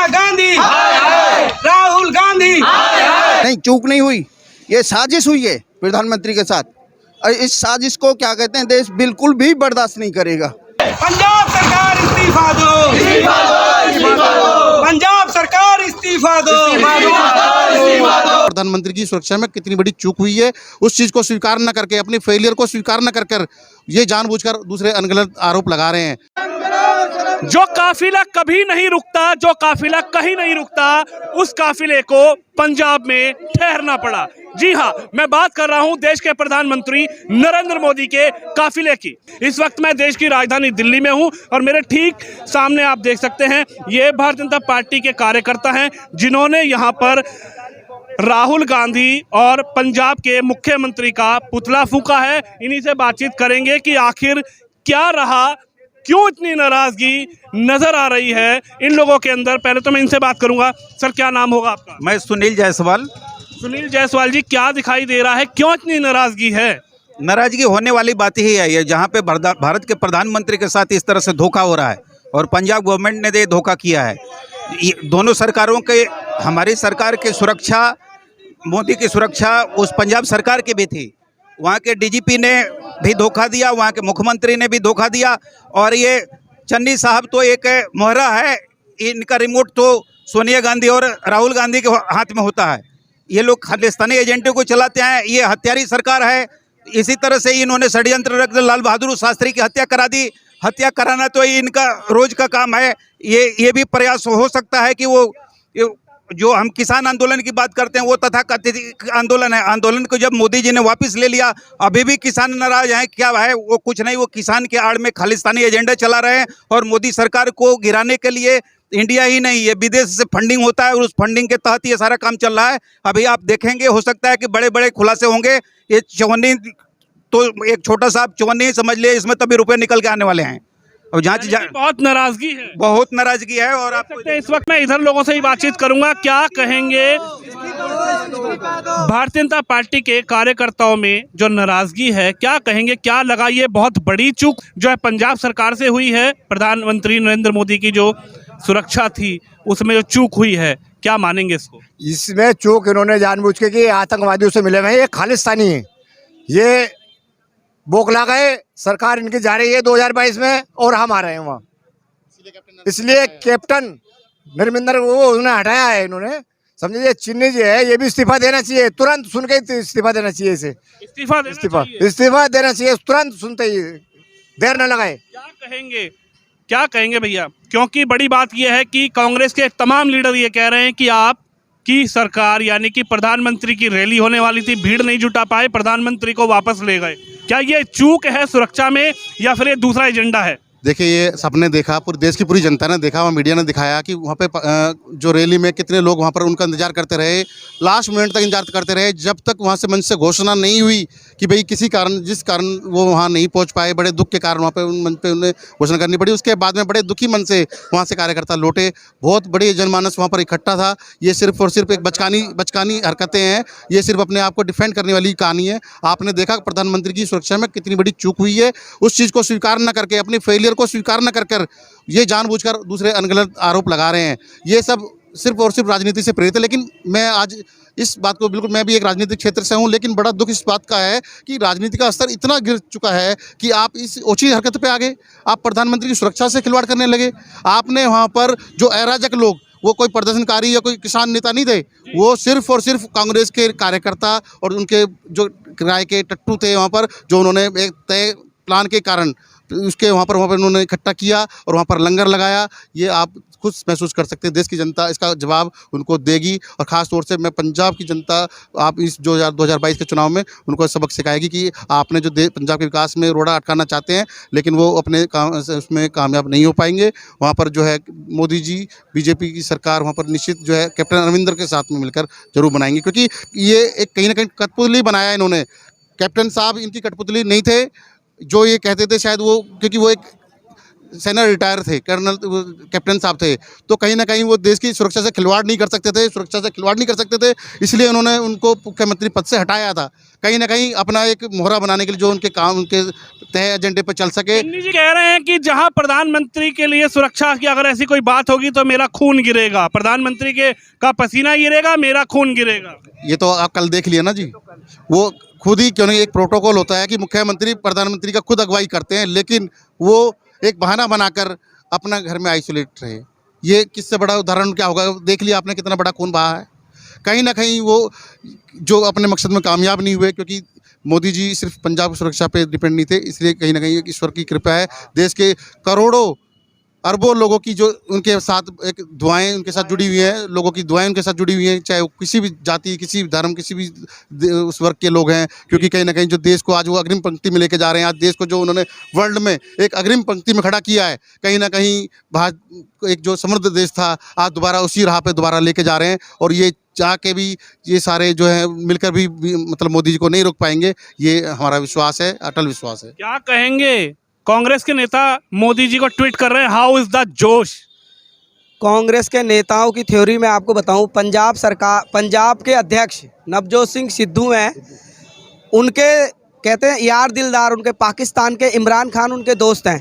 सोनिया गांधी, राहुल गांधी। नहीं, चूक नहीं हुई, ये साजिश हुई है प्रधानमंत्री के साथ, और इस साजिश को क्या कहते हैं, देश बिल्कुल भी बर्दाश्त नहीं करेगा। पंजाब सरकार इस्तीफा दो, पंजाब सरकार इस्तीफा दो। प्रधानमंत्री की सुरक्षा में कितनी बड़ी चूक हुई है, उस चीज को स्वीकार न करके, अपने फेलियर को स्वीकार न कर ये जानबूझकर दूसरे अनगलत आरोप लगा रहे हैं। जो काफिला कभी नहीं रुकता, जो काफिला कहीं नहीं रुकता, उस काफिले को पंजाब में ठहरना पड़ा। जी हाँ, मैं बात कर रहा हूं देश के प्रधानमंत्री नरेंद्र मोदी के काफिले की। इस वक्त मैं देश की राजधानी दिल्ली में हूं और मेरे ठीक सामने आप देख सकते हैं, ये भारतीय जनता पार्टी के कार्यकर्ता हैं जिन्होंने यहां पर राहुल गांधी और पंजाब के मुख्यमंत्री का पुतला फूंका है। इन्हीं से बातचीत करेंगे कि आखिर क्या रहा, क्यों इतनी नाराजगी नजर आ रही है इन लोगों के अंदर। पहले तो मैं इनसे बात करूंगा। सर, क्या नाम होगा आपका? मैं सुनील जायसवाल। सुनील जायसवाल जी, क्या दिखाई दे रहा है, क्यों इतनी नाराजगी है? नाराजगी होने वाली बात ही है, जहाँ पे भारत के प्रधानमंत्री के साथ इस तरह से धोखा हो रहा है और पंजाब गवर्नमेंट ने ये धोखा किया है। दोनों सरकारों के, हमारी सरकार की सुरक्षा, मोदी की सुरक्षा उस पंजाब सरकार की भी थी। वहाँ के डीजीपी ने भी धोखा दिया, वहाँ के मुख्यमंत्री ने भी धोखा दिया, और ये चन्नी साहब तो एक मोहरा है, इनका रिमोट तो सोनिया गांधी और राहुल गांधी के हाथ में होता है। ये लोग खालिस्तानी एजेंटों को चलाते हैं, ये हत्यारी सरकार है। इसी तरह से इन्होंने षड्यंत्र रख लाल बहादुर शास्त्री की हत्या करा दी। हत्या कराना तो इनका रोज का काम है। ये भी प्रयास हो सकता है कि वो जो हम किसान आंदोलन की बात करते हैं, वो तथाकथित आंदोलन है। आंदोलन को जब मोदी जी ने वापस ले लिया, अभी भी किसान नाराज हैं। क्या है वो? कुछ नहीं, वो किसान के आड़ में खालिस्तानी एजेंडा चला रहे हैं और मोदी सरकार को गिराने के लिए इंडिया ही नहीं, ये विदेश से फंडिंग होता है और उस फंडिंग के तहत ये सारा काम चल रहा है। अभी आप देखेंगे, हो सकता है कि बड़े बड़े खुलासे होंगे। ये चवन्नी तो एक छोटा सा आप चवन्नी समझ लिए, इसमें तभी रुपए निकल के आने वाले हैं। और बहुत नाराजगी है, बहुत नाराजगी है। और आप इस वक्त मैं इधर लोगों से ही बातचीत करूंगा। क्या कहेंगे भारतीय जनता पार्टी के कार्यकर्ताओं में जो नाराजगी है, क्या कहेंगे, क्या लगा ये बहुत बड़ी चूक जो है पंजाब सरकार से हुई है? प्रधानमंत्री नरेंद्र मोदी की जो सुरक्षा थी उसमें जो चूक हुई है, क्या मानेंगे इसको? इसमें चूक इन्होंने जानबूझ के कि आतंकवादियों से मिले हुए हैं, ये खालिस्तानी है, ये बोखला गए, सरकार इनकी जा रही है 2022 में और हम आ रहे हैं वहाँ। इसलिए कैप्टन नरमिंदर वो उन्हें हटाया है इन्होंने। समझिए, चिन्नी जी है, ये भी इस्तीफा देना चाहिए, तुरंत सुन के इस्तीफा देना चाहिए। इसे इस्तीफा देना चाहिए तुरंत, सुनते ही, देर न लगाए। क्या कहेंगे भैया? क्योंकि बड़ी बात यह है कि कांग्रेस के तमाम लीडर ये कह रहे हैं कि आप की सरकार यानी कि प्रधानमंत्री की रैली होने वाली थी, भीड़ नहीं जुटा पाए, प्रधानमंत्री को वापस ले गए। क्या ये चूक है सुरक्षा में या फिर ये दूसरा एजेंडा है? देखिए, ये सबने देखा, पूरे देश की पूरी जनता ने देखा, वहाँ मीडिया ने दिखाया कि वहाँ पे जो रैली में कितने लोग वहाँ पर उनका इंतजार करते रहे, लास्ट मिनट तक इंतजार करते रहे, जब तक वहाँ से मंच से घोषणा नहीं हुई कि भाई किसी कारण, जिस कारण वो वहाँ नहीं पहुँच पाए, बड़े दुख के कारण वहाँ पे उन मंच पे उन्हें घोषणा करनी पड़ी। उसके बाद में बड़े दुखी मन से वहाँ से कार्यकर्ता लौटे, बहुत बड़ी जनमानस वहाँ पर इकट्ठा था। ये सिर्फ और सिर्फ एक बचकानी हरकतें हैं, ये सिर्फ अपने आप को डिफेंड करने वाली कहानी है। आपने देखा प्रधानमंत्री की सुरक्षा में कितनी बड़ी चूक हुई है, उस चीज़ को स्वीकार न करके, अपने फेलियर को स्वीकार न कर ये जानबूझकर दूसरे अनगलत आरोप लगा रहे हैं। ये सब सिर्फ और सिर्फ राजनीति से प्रेरित है। लेकिन मैं आज इस बात को बिल्कुल, मैं भी एक राजनीतिक क्षेत्र से हूं, लेकिन बड़ा दुख इस बात का है कि राजनीति का स्तर इतना गिर चुका है कि आप इस ओछी हरकत पे आ गए, आप प्रधानमंत्री की सुरक्षा से खिलवाड़ करने लगे। आपने वहां पर जो अराजक लोग, वो कोई प्रदर्शनकारी या कोई किसान नेता नहीं थे, वो सिर्फ और सिर्फ कांग्रेस के कार्यकर्ता और उनके जो किराए के टट्टू थे वहाँ पर, जो उन्होंने एक तय प्लान के कारण उसके वहाँ पर उन्होंने इकट्ठा किया और वहाँ पर लंगर लगाया। ये आप खुद महसूस कर सकते हैं, देश की जनता इसका जवाब उनको देगी। और ख़ास तौर से मैं पंजाब की जनता, आप इस 2022 के चुनाव में उनको सबक सिखाएगी कि आपने जो पंजाब के विकास में रोड़ा अटकाना चाहते हैं, लेकिन वो अपने काम उसमें कामयाब नहीं हो पाएंगे। वहाँ पर जो है मोदी जी, बीजेपी की सरकार वहाँ पर निश्चित जो है कैप्टन अमरिंदर के साथ में मिलकर जरूर बनाएंगे, क्योंकि ये एक कहीं ना कहीं कठपुतली बनाया इन्होंने। कैप्टन साहब इनकी कठपुतली नहीं थे, जो ये कहते थे शायद वो, क्योंकि वो एक सेना रिटायर थे, कर्नल कैप्टन साहब थे, तो कहीं ना कहीं वो देश की सुरक्षा से खिलवाड़ नहीं कर सकते थे, इसलिए उन्होंने उनको मुख्यमंत्री पद से हटाया था, कहीं ना कहीं अपना एक मोहरा बनाने के लिए, जो उनके काम उनके तय एजेंडे पर चल सके। चन्नी जी कह रहे हैं कि जहां प्रधानमंत्री के लिए सुरक्षा की अगर ऐसी कोई बात होगी तो मेरा खून गिरेगा, प्रधानमंत्री के का पसीना गिरेगा, मेरा खून गिरेगा। ये तो आप कल देख लिया ना जी, वो खुद ही क्यों नहीं, एक प्रोटोकॉल होता है कि मुख्यमंत्री प्रधानमंत्री का खुद अगुवाई करते हैं, लेकिन वो एक बहाना बनाकर अपना घर में आइसोलेट रहे। ये किससे बड़ा उदाहरण क्या होगा, देख लिया आपने कितना बड़ा खून बहा है। कहीं ना कहीं वो जो अपने मकसद में कामयाब नहीं हुए, क्योंकि मोदी जी सिर्फ पंजाब सुरक्षा पे डिपेंड नहीं थे, इसलिए कहीं ना कहीं एक ईश्वर की कृपा है, देश के करोड़ों अरबों लोगों की जो उनके साथ एक दुआएं उनके साथ जुड़ी हुई हैं, लोगों की दुआएं उनके साथ जुड़ी हुई हैं, चाहे वो किसी भी जाति, किसी भी धर्म, किसी भी उस वर्ग के लोग हैं, क्योंकि कहीं ना कहीं जो देश को आज वो अग्रिम पंक्ति में लेके जा रहे हैं, आज देश को जो उन्होंने वर्ल्ड में एक अग्रिम पंक्ति में खड़ा किया है, कहीं ना कहीं भारत एक जो समृद्ध देश था, आज दोबारा उसी राह पे दोबारा लेके जा रहे हैं। और ये चाह के भी ये सारे जो है मिलकर भी मतलब मोदी जी को नहीं रोक पाएंगे, ये हमारा विश्वास है, अटल विश्वास है। क्या कहेंगे, कांग्रेस के नेता मोदी जी को ट्वीट कर रहे हैं, हाउ इज द जोश। कांग्रेस के नेताओं की थ्योरी में आपको बताऊं, पंजाब के अध्यक्ष नवजोत सिंह सिद्धू हैं, उनके कहते हैं यार दिलदार, उनके पाकिस्तान के इमरान खान उनके दोस्त हैं।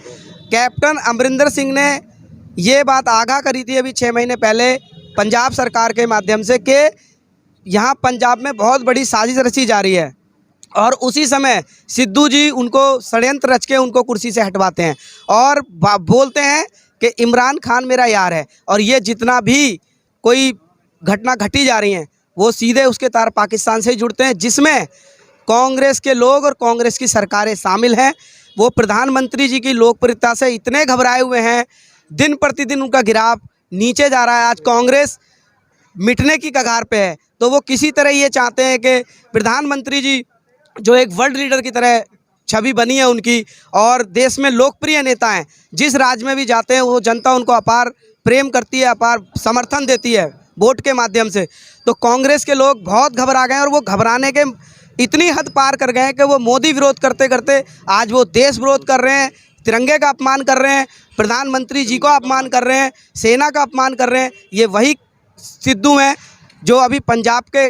कैप्टन अमरिंदर सिंह ने ये बात आगाह करी थी अभी 6 महीने पहले पंजाब सरकार के माध्यम से कि यहाँ पंजाब में बहुत बड़ी साजिश रची जा रही है, और उसी समय सिद्धू जी उनको षड्यंत्र रच के उनको कुर्सी से हटवाते हैं और बोलते हैं कि इमरान खान मेरा यार है, और ये जितना भी कोई घटना घटी जा रही हैं वो सीधे उसके तार पाकिस्तान से जुड़ते हैं, जिसमें कांग्रेस के लोग और कांग्रेस की सरकारें शामिल हैं। वो प्रधानमंत्री जी की लोकप्रियता से इतने घबराए हुए हैं, दिन प्रतिदिन उनका गिराव नीचे जा रहा है। आज कांग्रेस मिटने की कगार पे है, तो वो किसी तरह ये चाहते हैं कि प्रधानमंत्री जी जो एक वर्ल्ड लीडर की तरह छवि बनी है उनकी, और देश में लोकप्रिय नेता हैं, जिस राज्य में भी जाते हैं वो जनता उनको अपार प्रेम करती है, अपार समर्थन देती है वोट के माध्यम से। तो कांग्रेस के लोग बहुत घबरा गए हैं, और वो घबराने के इतनी हद पार कर गए हैं कि वो मोदी विरोध करते करते आज वो देश विरोध कर रहे हैं, तिरंगे का अपमान कर रहे हैं, प्रधानमंत्री जी को अपमान कर रहे हैं, सेना का अपमान कर रहे हैं। ये वही सिद्धू हैं जो अभी पंजाब के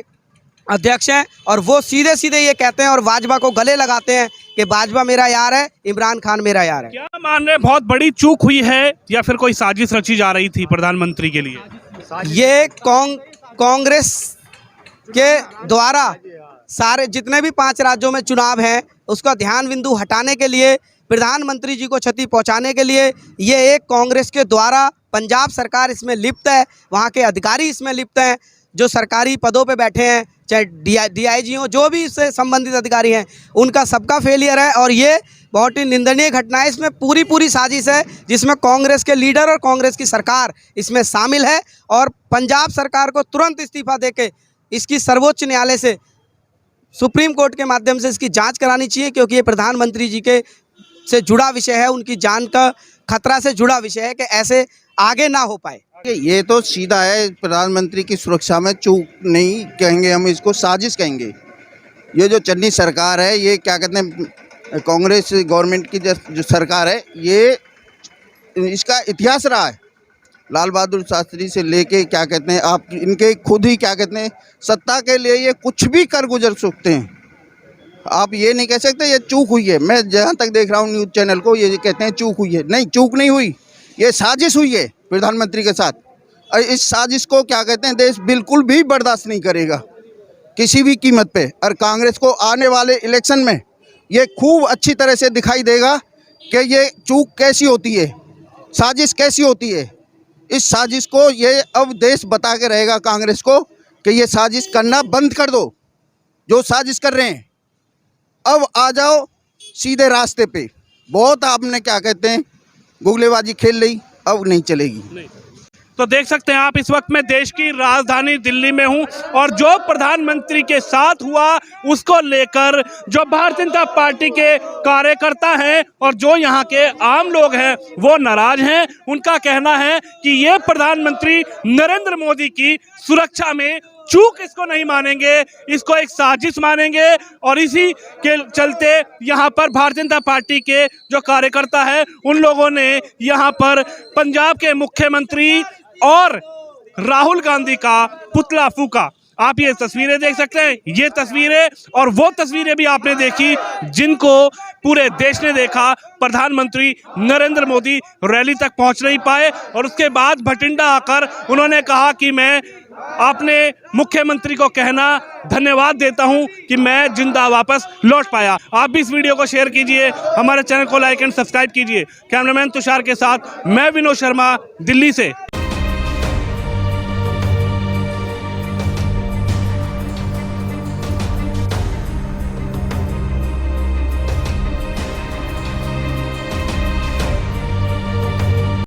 अध्यक्ष हैं, और वो सीधे सीधे ये कहते हैं और भाजपा को गले लगाते हैं कि भाजपा मेरा यार है, इमरान खान मेरा यार है। क्या मान रहे हैं, बहुत बड़ी चूक हुई है या फिर कोई साजिश रची जा रही थी प्रधानमंत्री के लिए? ये कांग्रेस के द्वारा सारे जितने भी 5 राज्यों में चुनाव हैं उसका ध्यान बिंदु हटाने के लिए, प्रधानमंत्री जी को क्षति पहुंचाने के लिए, ये एक कांग्रेस के द्वारा पंजाब सरकार इसमें लिप्त है, वहाँ के अधिकारी इसमें लिप्त हैं, जो सरकारी पदों पे बैठे हैं, चाहे DIG हो, जो भी इससे संबंधित अधिकारी हैं, उनका सबका फेलियर है। और ये बहुत ही निंदनीय घटना है। इसमें पूरी साजिश है, जिसमें कांग्रेस के लीडर और कांग्रेस की सरकार इसमें शामिल है, और पंजाब सरकार को तुरंत इस्तीफा देके इसकी सर्वोच्च न्यायालय से, सुप्रीम कोर्ट के माध्यम से इसकी जांच करानी चाहिए, क्योंकि ये प्रधानमंत्री जी के से जुड़ा विषय है, उनकी जान का खतरा से जुड़ा विषय है कि ऐसे आगे ना हो पाए। ये तो सीधा है, प्रधानमंत्री की सुरक्षा में चूक नहीं कहेंगे, हम इसको साजिश कहेंगे। ये जो चन्नी सरकार है, ये क्या कहते हैं, कांग्रेस गवर्नमेंट की जो सरकार है, ये इसका इतिहास रहा है, लाल बहादुर शास्त्री से लेके क्या कहते हैं, आप इनके खुद ही क्या कहते हैं, सत्ता के लिए ये कुछ भी कर गुजर सकते हैं। आप ये नहीं कह सकते ये चूक हुई है। मैं जहाँ तक देख रहा हूँ न्यूज़ चैनल को, ये कहते हैं चूक हुई है। नहीं, चूक नहीं हुई, ये साजिश हुई है प्रधानमंत्री के साथ, और इस साजिश को क्या कहते हैं, देश बिल्कुल भी बर्दाश्त नहीं करेगा किसी भी कीमत पे। और कांग्रेस को आने वाले इलेक्शन में ये खूब अच्छी तरह से दिखाई देगा कि ये चूक कैसी होती है, साजिश कैसी होती है। इस साजिश को ये अब देश बता के रहेगा कांग्रेस को कि ये साजिश करना बंद कर दो, जो साजिश कर रहे हैं अब आ जाओ सीधे रास्ते पे। बहुत आपने क्या कहते हैं गुगलेबाजी खेल ली, अब नहीं चलेगी। तो देख सकते हैं आप, इस वक्त मैं देश की राजधानी दिल्ली में हूं, और जो प्रधानमंत्री के साथ हुआ उसको लेकर जो भारतीय जनता पार्टी के कार्यकर्ता हैं और जो यहां के आम लोग हैं वो नाराज हैं। उनका कहना है कि ये प्रधानमंत्री नरेंद्र मोदी की सुरक्षा में चूक इसको नहीं मानेंगे, इसको एक साजिश मानेंगे। और इसी के चलते यहाँ पर भारतीय जनता पार्टी के जो कार्यकर्ता है उन लोगों ने यहाँ पर पंजाब के मुख्यमंत्री और राहुल गांधी का पुतला फूका। आप ये तस्वीरें देख सकते हैं, ये तस्वीरें और वो तस्वीरें भी आपने देखी जिनको पूरे देश ने देखा। प्रधानमंत्री नरेंद्र मोदी रैली तक पहुंच नहीं पाए और उसके बाद भटिंडा आकर उन्होंने कहा कि मैं अपने मुख्यमंत्री को कहना धन्यवाद देता हूं कि मैं जिंदा वापस लौट पाया। आप भी इस वीडियो को शेयर कीजिए, हमारे चैनल को लाइक एंड सब्सक्राइब कीजिए। कैमरामैन तुषार के साथ मैं विनोद शर्मा, दिल्ली से।